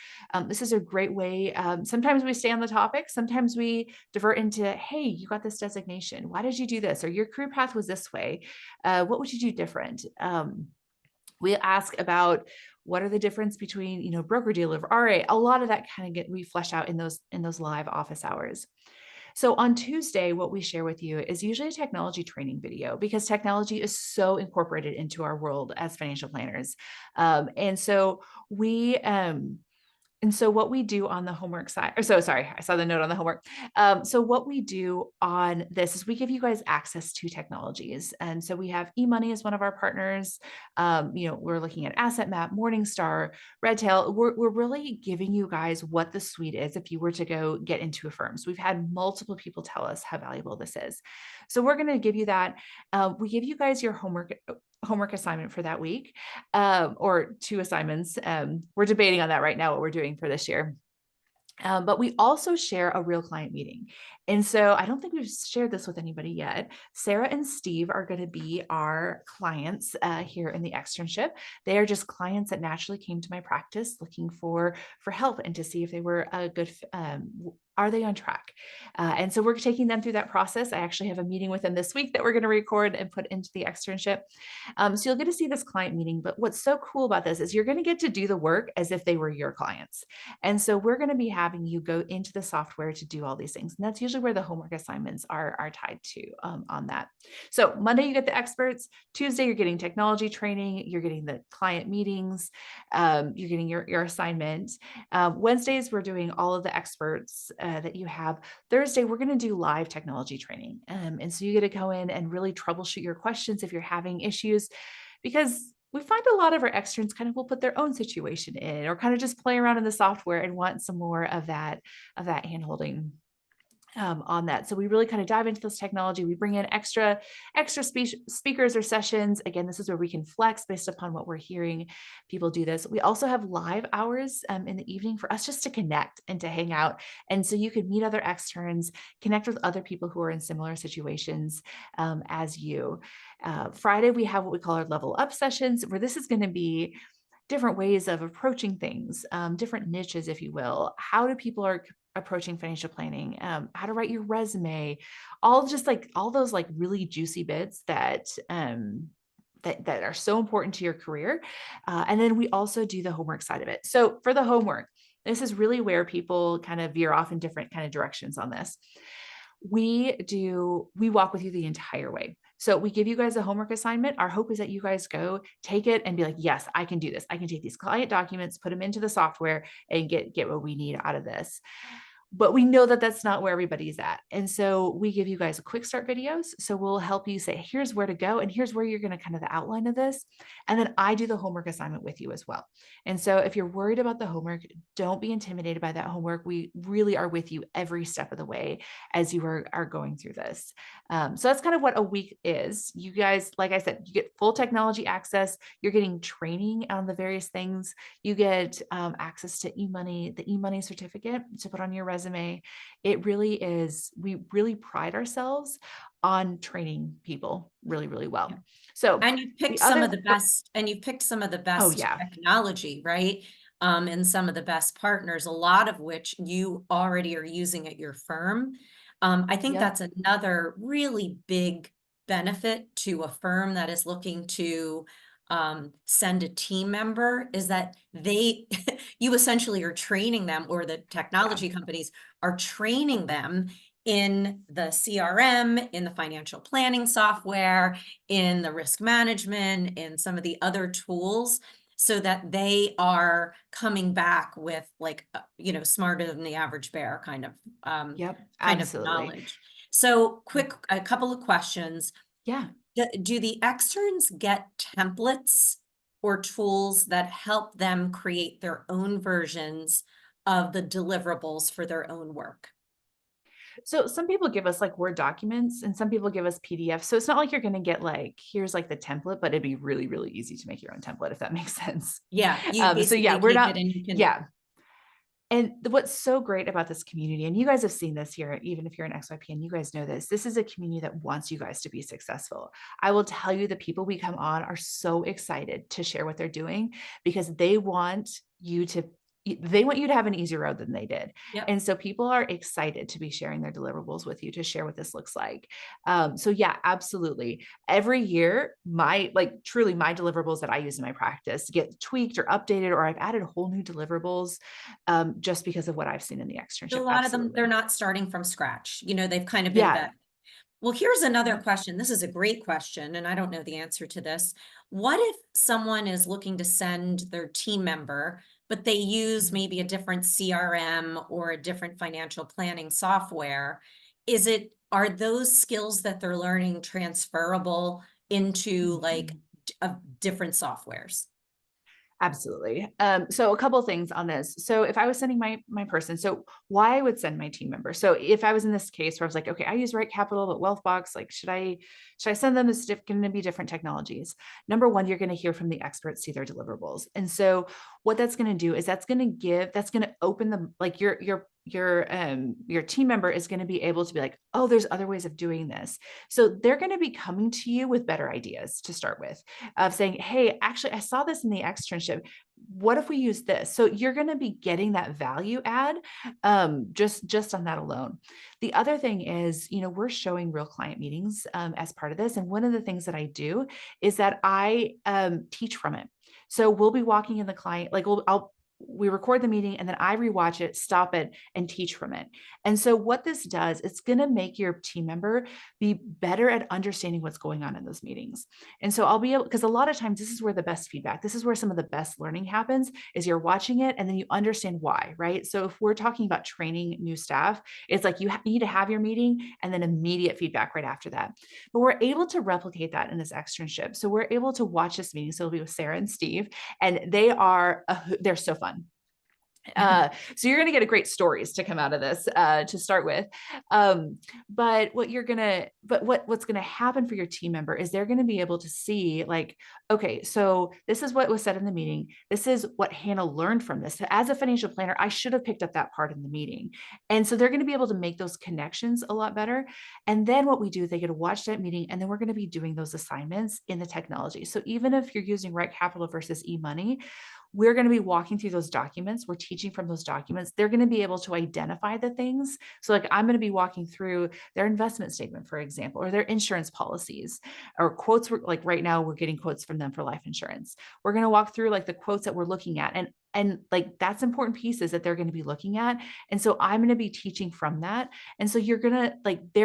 This is a great way. Sometimes we stay on the topic. Sometimes we divert into, hey, you got this designation. Why did you do this? Or your career path was this way. What would you do different? We ask about what are the difference between, broker dealer, RA. A lot of that kind of we flesh out in those live office hours. So on Tuesday, what we share with you is usually a technology training video, because technology is so incorporated into our world as financial planners. And so what we do on the homework side, I saw the note on the homework. So what we do on this is we give you guys access to technologies. And so we have eMoney as one of our partners. We're looking at Asset Map, Morningstar, Redtail. We're really giving you guys what the suite is if you were to go get into a firm. So we've had multiple people tell us how valuable this is. So we're going to give you that. We give you guys your homework assignment for that week, or 2 assignments. We're debating on that right now, what we're doing for this year. But we also share a real client meeting. And so I don't think we've shared this with anybody yet. Sarah and Steve are going to be our clients here in the externship. They are just clients that naturally came to my practice looking for help and to see if they were a good, are they on track? And so we're taking them through that process. I actually have a meeting with them this week that we're going to record and put into the externship. So you'll get to see this client meeting. But what's so cool about this is you're going to get to do the work as if they were your clients. And so we're going to be having you go into the software to do all these things. And that's usually where the homework assignments are tied to on that. So Monday, you get the experts. Tuesday, you're getting technology training. You're getting the client meetings. You're getting your assignment. Wednesdays, we're doing all of the experts that you have. Thursday, we're going to do live technology training. And so you get to go in and really troubleshoot your questions if you're having issues, because we find a lot of our externs kind of will put their own situation in, or kind of just play around in the software and want some more of that hand-holding on that. So we really kind of dive into this technology. We bring in extra speakers or sessions. Again, this is where we can flex based upon what we're hearing people do this. We also have live hours in the evening for us just to connect and to hang out. And so you could meet other externs, connect with other people who are in similar situations as you. Friday, we have what we call our level up sessions, where this is going to be different ways of approaching things, different niches, if you will. How do people are approaching financial planning, how to write your resume, all those like really juicy bits that are so important to your career. And then we also do the homework side of it. So for the homework, this is really where people kind of veer off in different kind of directions on this. We walk with you the entire way. So we give you guys a homework assignment. Our hope is that you guys go take it and be like, yes, I can do this. I can take these client documents, put them into the software and get what we need out of this. But we know that that's not where everybody's at. And so we give you guys a quick start videos. So we'll help you say, here's where to go. And here's where you're going to kind of the outline of this. And then I do the homework assignment with you as well. And so if you're worried about the homework, don't be intimidated by that homework. We really are with you every step of the way as you are going through this. So that's kind of what a week is. You guys, like I said, you get full technology access. You're getting training on the various things. You get access to the e-money certificate to put on your resume. It really is, we really pride ourselves on training people really, really well. Yeah. So, and you picked some of the best yeah. technology, right? And some of the best partners, a lot of which you already are using at your firm. I think Yep. that's another really big benefit to a firm that is looking to send a team member, is that you essentially are training them, or the technology companies are training them in the CRM, in the financial planning software, in the risk management, in some of the other tools, so that they are coming back with like, smarter than the average bear kind of Yep. kind of Absolutely. knowledge. So a couple of questions. Yeah. Do the externs get templates or tools that help them create their own versions of the deliverables for their own work? So some people give us like Word documents and some people give us PDFs. So it's not like you're going to get like, here's like the template, but it'd be really, really easy to make your own template, if that makes sense. Yeah, you So yeah, basically we're take not, it and you can. yeah. And what's so great about this community, and you guys have seen this here, even if you're an XYPN, you guys know this is a community that wants you guys to be successful. I will tell you, the people we come on are so excited to share what they're doing because they want you to have an easier road than they did. Yep. And so people are excited to be sharing their deliverables with you, to share what this looks like. So yeah, absolutely. Every year, truly my deliverables that I use in my practice get tweaked or updated, or I've added whole new deliverables just because of what I've seen in the externship. A lot of them, Absolutely. they're not starting from scratch. They've kind of been vetted. Well, here's another question. This is a great question, and I don't know the answer to this. What if someone is looking to send their team member, but they use maybe a different CRM or a different financial planning software? Are those skills that they're learning transferable into like different softwares? Absolutely. So a couple of things on this. So if I was sending my person, so why I would send my team member. So if I was in this case where I was like, okay, I use Right Capital, but Wealthbox, like, should I send them this going to be different technologies? Number one, you're going to hear from the experts, see their deliverables. And so what that's going to do is that's going to open them, like your team member is going to be able to be like, oh, there's other ways of doing this. So they're going to be coming to you with better ideas to start with, of saying, hey, actually, I saw this in the externship. What if we use this? So you're going to be getting that value add just on that alone. The other thing is, we're showing real client meetings as part of this. And one of the things that I do is that I teach from it. So we'll be walking in the client, like we record the meeting and then I rewatch it, stop it, and teach from it. And so what this does, it's going to make your team member be better at understanding what's going on in those meetings. And so I'll be able, because a lot of times this is where the best feedback, this is where some of the best learning happens, is you're watching it and then you understand why, right? So if we're talking about training new staff, it's like you need to have your meeting and then immediate feedback right after that. But we're able to replicate that in this externship. So we're able to watch this meeting. So it'll be with Sarah and Steve, and they're so fun. So you're going to get great stories to come out of this to start with. But what's going to happen for your team member is they're going to be able to see like, okay, so this is what was said in the meeting. This is what Hannah learned from this. So as a financial planner, I should have picked up that part in the meeting. And so they're going to be able to make those connections a lot better. And then what we do, they get to watch that meeting, and then we're going to be doing those assignments in the technology. So even if you're using Right Capital versus eMoney, we're going to be walking through those documents. We're teaching from those documents. They're going to be able to identify the things. So like I'm going to be walking through their investment statement, for example, or their insurance policies or quotes. Like right now we're getting quotes from them for life insurance. We're going to walk through like the quotes that we're looking at, and like that's important pieces that they're going to be looking at. And so I'm going to be teaching from that. And so they're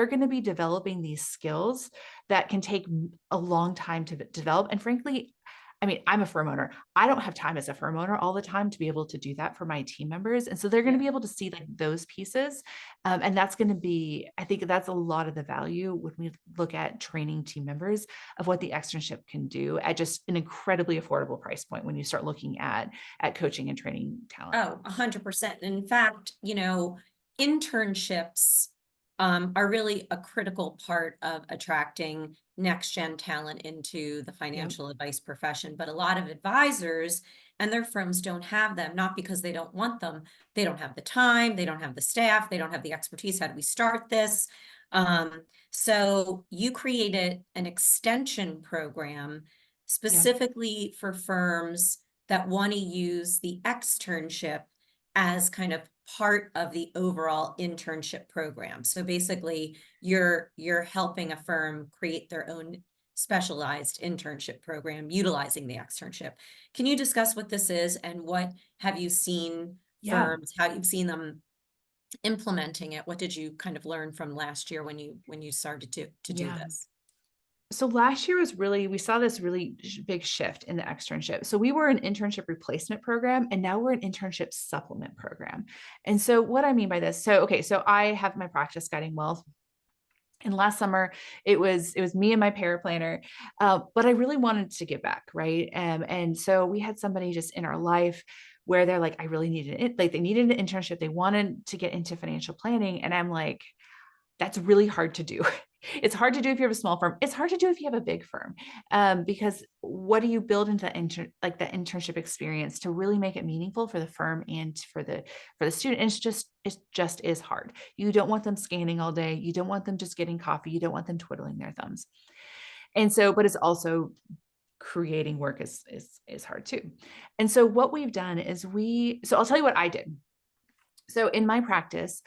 going to be developing these skills that can take a long time to develop. And frankly, I mean, I'm a firm owner. I don't have time as a firm owner all the time to be able to do that for my team members. And so they're going to be able to see like those pieces. And that's going to be, I think that's a lot of the value when we look at training team members of what the externship can do at just an incredibly affordable price point when you start looking at coaching and training talent. Oh, 100%. In fact, you know, internships are really a critical part of attracting next gen talent into the financial advice profession. But a lot of advisors and their firms don't have them, not because they don't want them. They don't have the time, they don't have the staff, they don't have the expertise. How do we start this? So you created an extension program specifically for firms that want to use the externship as kind of part of the overall internship program. So basically, you're helping a firm create their own specialized internship program utilizing the externship. Can you discuss what this is and what have you seen firms, how you've seen them implementing it? What did you kind of learn from last year when you started to do this? So last year was really, we saw this really big shift in the externship. So we were an internship replacement program, and now we're an internship supplement program. And so what I mean by this, so, okay, so I have my practice guiding wealth. And last summer, it was me and my paraplanner, but I really wanted to give back, right? And so we had somebody just in our life where they're like, I really needed it. Like they needed an internship. They wanted to get into financial planning. And I'm like, that's really hard to do. It's hard to do if you have a small firm. It's hard to do if you have a big firm, because what do you build into the internship experience to really make it meaningful for the firm and for the student? And it just is hard. You don't want them scanning all day. You don't want them just getting coffee. You don't want them twiddling their thumbs. And so, but it's also creating work is hard too. And so what we've done is so I'll tell you what I did. So in my practice,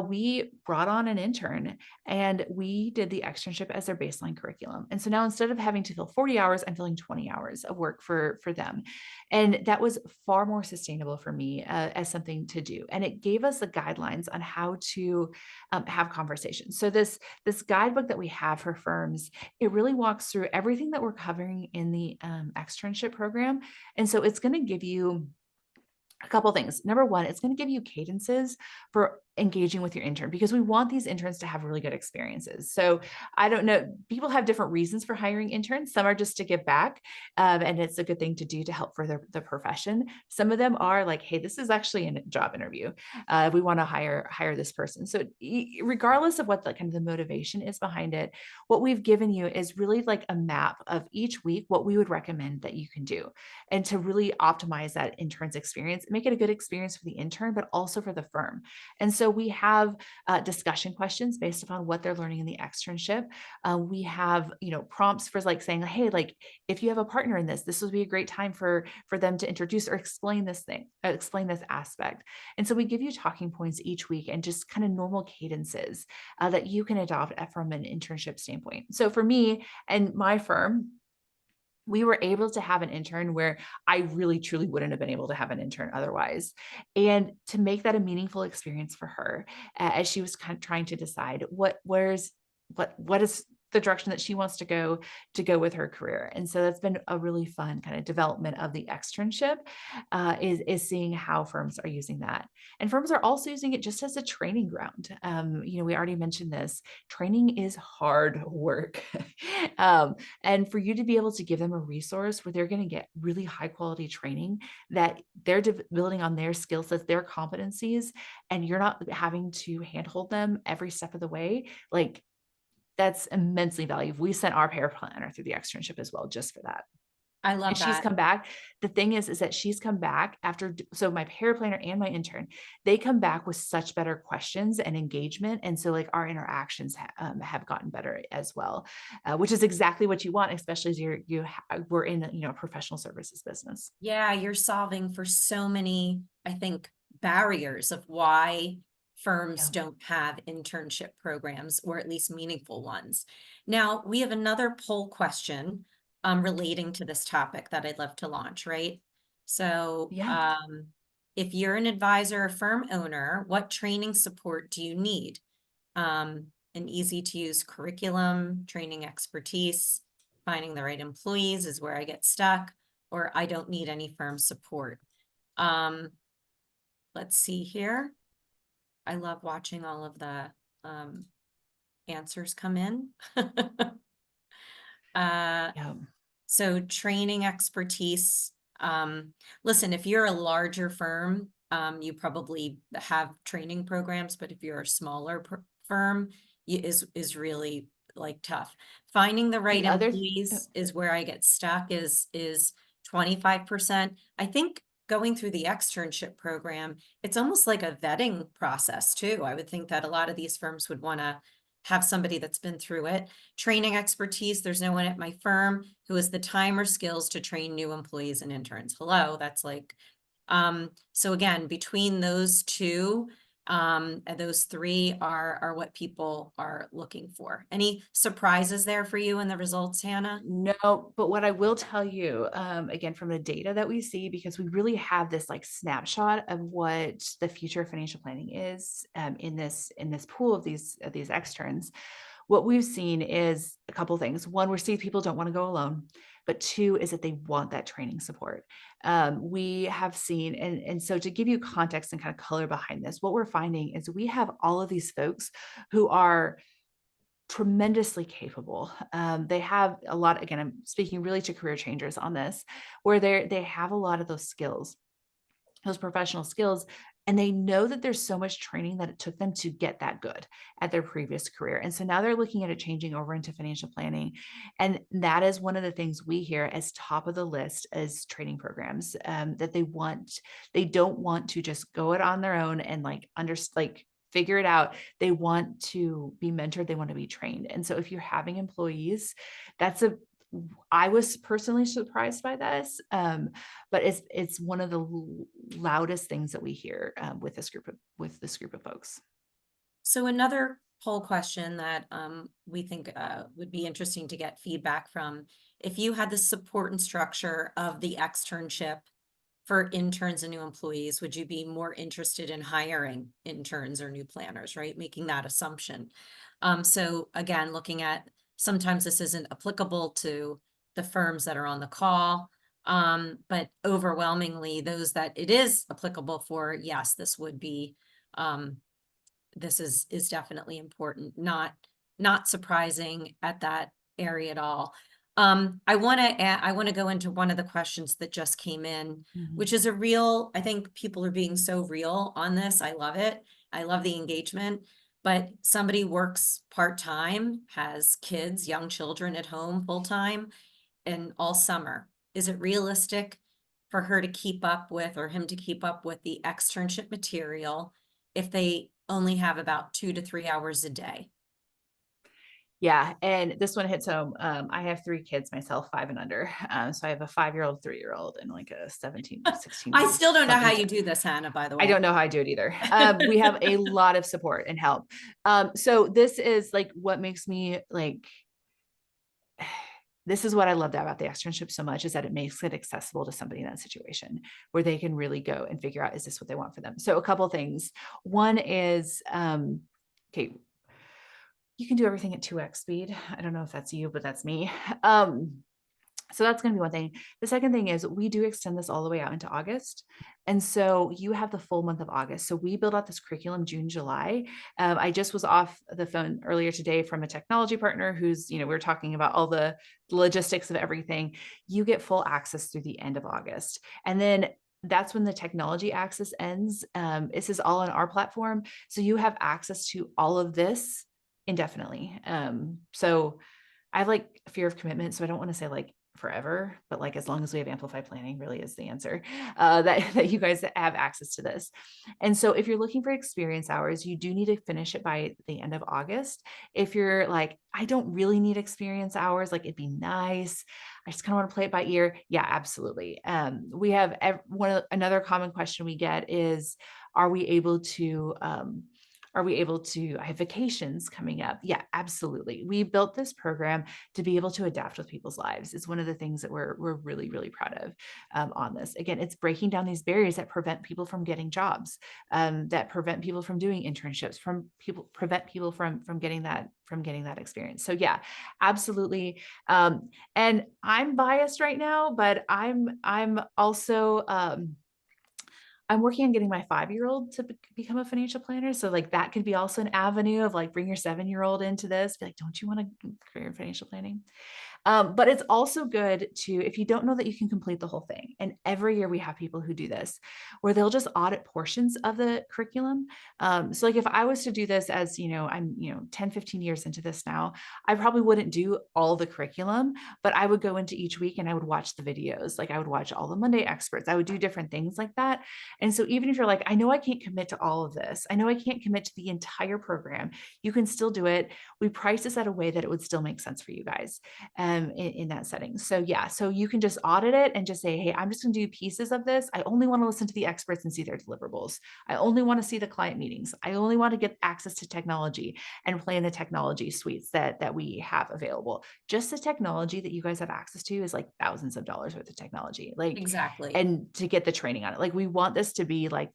we brought on an intern and we did the externship as their baseline curriculum. And so now instead of having to fill 40 hours, I'm filling 20 hours of work for them. And that was far more sustainable for me as something to do. And it gave us the guidelines on how to have conversations. So this guidebook that we have for firms, it really walks through everything that we're covering in the externship program. And so it's going to give you a couple things. Number one, it's going to give you cadences for engaging with your intern because we want these interns to have really good experiences. So I don't know, people have different reasons for hiring interns. Some are just to give back, and it's a good thing to do to help further the profession. Some of them are like, hey, this is actually a job interview. We want to hire this person. So regardless of what the kind of the motivation is behind it, what we've given you is really like a map of each week what we would recommend that you can do, and to really optimize that intern's experience, make it a good experience for the intern, but also for the firm. And so we have discussion questions based upon what they're learning in the externship. We have, prompts for like saying, hey, like if you have a partner in this would be a great time for them to introduce or explain this aspect. And so we give you talking points each week and just kind of normal cadences that you can adopt from an internship standpoint. So for me and my firm, we were able to have an intern where I really truly wouldn't have been able to have an intern otherwise. And to make that a meaningful experience for her as she was kind of trying to decide what is the direction that she wants to go with her career. And so that's been a really fun kind of development of the externship, is seeing how firms are using that. And firms are also using it just as a training ground. We already mentioned this, training is hard work. And for you to be able to give them a resource where they're going to get really high quality training that they're building on their skill sets, their competencies, and you're not having to handhold them every step of the way, like that's immensely valuable. We sent our paraplanner through the externship as well, just for that. I love And that. she's come back. The thing is that she's come back so my paraplanner and my intern, they come back with such better questions and engagement. And so like our interactions have gotten better as well, which is exactly what you want, especially as we're in, a professional services business. Yeah, you're solving for so many, I think, barriers of why firms don't have internship programs, or at least meaningful ones. Now, we have another poll question relating to this topic that I'd love to launch, right? So if you're an advisor or firm owner, what training support do you need? An easy to use curriculum, training expertise, finding the right employees is where I get stuck. or I don't need any firm support. Let's see here. I love watching all of the answers come in. Yeah. So training expertise. Listen, if you're a larger firm, you probably have training programs, but if you're a smaller firm, is really like tough. Finding the right The other, employees is where I get stuck, is 25%. I think going through the externship program, it's almost like a vetting process too. I would think that a lot of these firms would want to have somebody that's been through it. Training expertise, there's no one at my firm who has the time or skills to train new employees and interns. Hello, that's like, so again, between those two, and those three are what people are looking for. Any surprises there for you in the results, Hannah? no, but what I will tell you, again, from the data that we see, because we really have this like snapshot of what the future of financial planning is, in this pool of these externs. What we've seen is a couple of things. One, we're seeing people don't want to go alone, but two is that they want that training support. We have seen, and so to give you context and kind of color behind this, what we're finding is we have all of these folks who are tremendously capable. They have a lot, again, I'm speaking really to career changers on this, where they have a lot of those skills, those professional skills, and they know that there's so much training that it took them to get that good at their previous career. And so now they're looking at it changing over into financial planning. And that is one of the things we hear as top of the list as training programs, that they don't want to just go it on their own and figure it out. They want to be mentored. They want to be trained. And so if you're having employees, I was personally surprised by this, but it's one of the loudest things that we hear with this group of folks. So another poll question that we think would be interesting to get feedback from: if you had the support and structure of the externship for interns and new employees, would you be more interested in hiring interns or new planners, right? Making that assumption. So again, looking at, sometimes this isn't applicable to the firms that are on the call, but overwhelmingly those that it is applicable for, yes, this would be, this is definitely important. Not surprising at that area at all. I want to go into one of the questions that just came in, which is I think people are being so real on this. I love it. I love the engagement. But somebody works part-time, has kids, young children at home full-time, and all summer. Is it realistic for her to keep up with, or him to keep up with, the externship material if they only have about 2 to 3 hours a day? Yeah. And this one hits home. I have 3 kids myself, 5 and under. So I have a 5-year-old, 3-year-old, and like a 17, 16. I still don't know how you do this, Hannah, by the way. I don't know how I do it either. We have a lot of support and help. So this is like what makes me like, this is what I loved about the externship so much, is that it makes it accessible to somebody in that situation where they can really go and figure out, is this what they want for them? So a couple of things. One is, okay, you can do everything at 2x speed. I don't know if that's you, but that's me. So that's going to be one thing. The second thing is we do extend this all the way out into August. And so you have the full month of August. So we build out this curriculum June, July. I just was off the phone earlier today from a technology partner who's, we were talking about all the logistics of everything. You get full access through the end of August. And then that's when the technology access ends. This is all on our platform. So you have access to all of this indefinitely. So I have like fear of commitment. So I don't want to say like forever, but like as long as we have amplified planning really is the answer, that you guys have access to this. And so if you're looking for experience hours, you do need to finish it by the end of August. If you're like, I don't really need experience hours, like it'd be nice, I just kind of want to play it by ear. Yeah, absolutely. We have another common question we get is, are we able to Are we able to, I have vacations coming up. Yeah, absolutely. We built this program to be able to adapt with people's lives. It's one of the things that we're really, really proud of on this. Again, it's breaking down these barriers that prevent people from getting jobs, that prevent people from doing internships, prevent people from getting that experience. So yeah, absolutely. And I'm biased right now, but I'm also, I'm working on getting my 5-year-old to become a financial planner. So like that could be also an avenue of like bring your 7-year-old into this. Be like, don't you want to career in financial planning? But it's also good to, if you don't know that you can complete the whole thing. And every year we have people who do this, where they'll just audit portions of the curriculum. So like if I was to do this as, I'm, 10, 15 years into this now, I probably wouldn't do all the curriculum, but I would go into each week and I would watch the videos. Like I would watch all the Monday experts. I would do different things like that. And so even if you're like, I know I can't commit to all of this, I know I can't commit to the entire program, you can still do it. We price this at a way that it would still make sense for you guys. In that setting. So yeah, so you can just audit it and just say, hey, I'm just going to do pieces of this. I only want to listen to the experts and see their deliverables. I only want to see the client meetings. I only want to get access to technology and play in the technology suites that we have available. Just the technology that you guys have access to is like thousands of dollars worth of technology. Like, Exactly. and to get the training on it, like we want this to be like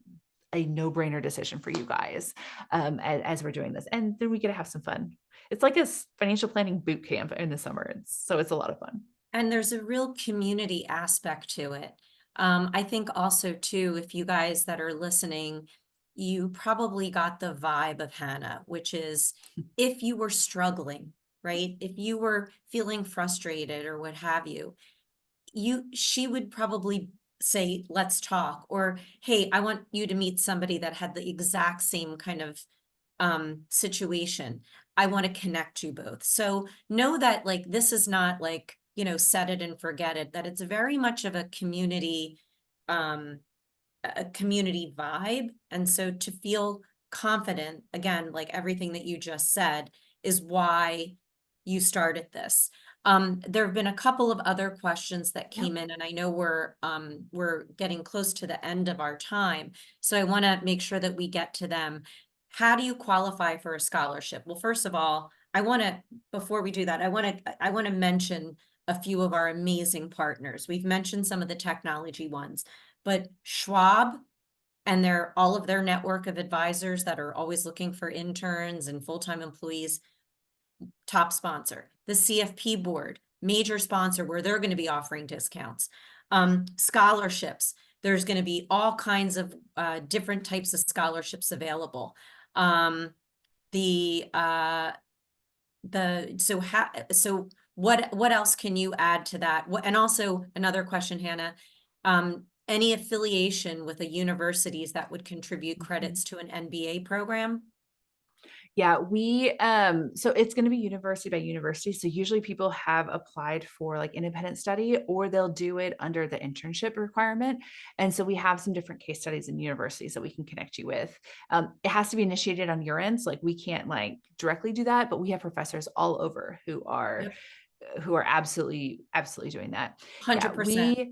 a no-brainer decision for you guys as we're doing this. And then we get to have some fun. It's like a financial planning boot camp in the summer. So it's a lot of fun. And there's a real community aspect to it. I think also too, if you guys that are listening, you probably got the vibe of Hannah, which is if you were struggling, right? If you were feeling frustrated or what have you, she would probably say, let's talk, or, hey, I want you to meet somebody that had the exact same kind of situation. I want to connect you both. So know that like, this is not like, set it and forget it, that it's very much of a community vibe. And so to feel confident, again, like everything that you just said, is why you started this. There have been a couple of other questions that came in, and I know we're getting close to the end of our time. So I want to make sure that we get to them. How do you qualify for a scholarship? Well, first of all, before we do that, I want to mention a few of our amazing partners. We've mentioned some of the technology ones, but Schwab and all of their network of advisors that are always looking for interns and full-time employees, top sponsor. The CFP board, major sponsor, where they're going to be offering discounts. Scholarships, there's going to be all kinds of different types of scholarships available. So what else can you add to that? And also another question, Hannah, any affiliation with the universities that would contribute credits to an MBA program? Yeah, so it's going to be university by university. So usually people have applied for like independent study, or they'll do it under the internship requirement. And so we have some different case studies in universities that we can connect you with. It has to be initiated on your end. So like we can't like directly do that, but we have professors all over who are absolutely doing that. 100%.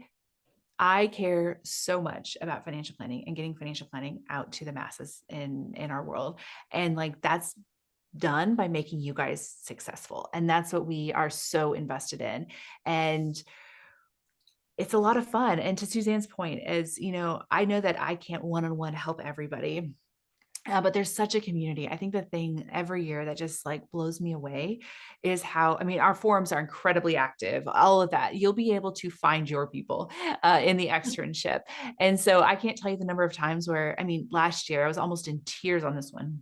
I care so much about financial planning and getting financial planning out to the masses in our world. And like, that's done by making you guys successful. And that's what we are so invested in. And it's a lot of fun. And to Suzanne's point is, I know that I can't one-on-one help everybody. But there's such a community. I think the thing every year that just like blows me away is how, our forums are incredibly active, all of that. You'll be able to find your people in the externship. And so I can't tell you the number of times where, last year I was almost in tears on this one,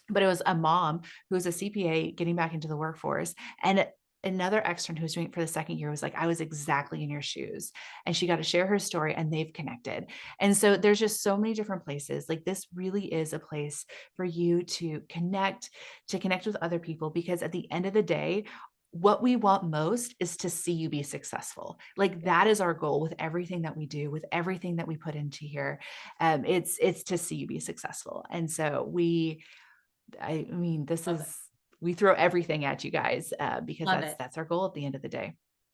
but it was a mom who was a CPA getting back into the workforce, and another extern who was doing it for the second year was like, I was exactly in your shoes. And she got to share her story, and they've connected. And so there's just so many different places. Like, this really is a place for you to connect with other people, because at the end of the day, what we want most is to see you be successful. Like, that is our goal with everything that we do, with everything that we put into here. It's to see you be successful. And so we throw everything at you guys because that's our goal at the end of the day.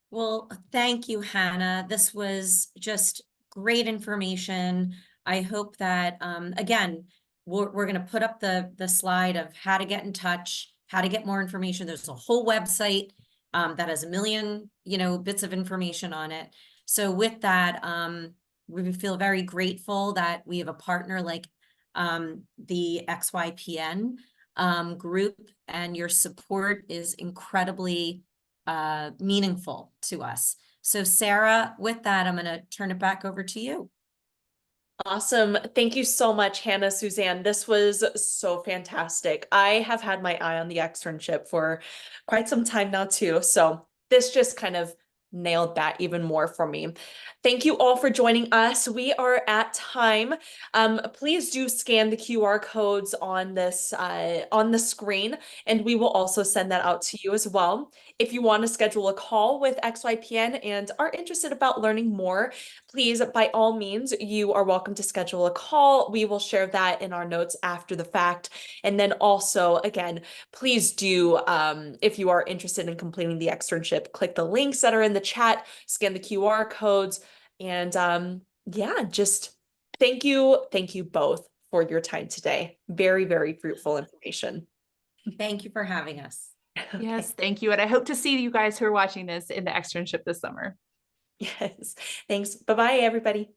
Well, thank you, Hannah. This was just great information. I hope that, again, we're going to put up the slide of how to get in touch, how to get more information. There's a whole website that has a million, bits of information on it. So with that, we feel very grateful that we have a partner like the XYPN group, and your support is incredibly meaningful to us. So Sarah, with that, I'm going to turn it back over to you. Awesome. Thank you so much, Hannah, Suzanne. This was so fantastic. I have had my eye on the externship for quite some time now too. So this just kind of nailed that even more for me. Thank you all for joining us. We are at time. Please do scan the QR codes on this on the screen, and we will also send that out to you as well. If you want to schedule a call with XYPN and are interested about learning more, please, by all means, you are welcome to schedule a call. We will share that in our notes after the fact. And then also, again, please do, if you are interested in completing the externship, click the links that are in the chat, scan the QR codes, and yeah, just thank you both for your time today. Very, very fruitful information. Thank you for having us. Yes, thank you. And I hope to see you guys who are watching this in the externship this summer. Yes. Thanks. Bye-bye, everybody.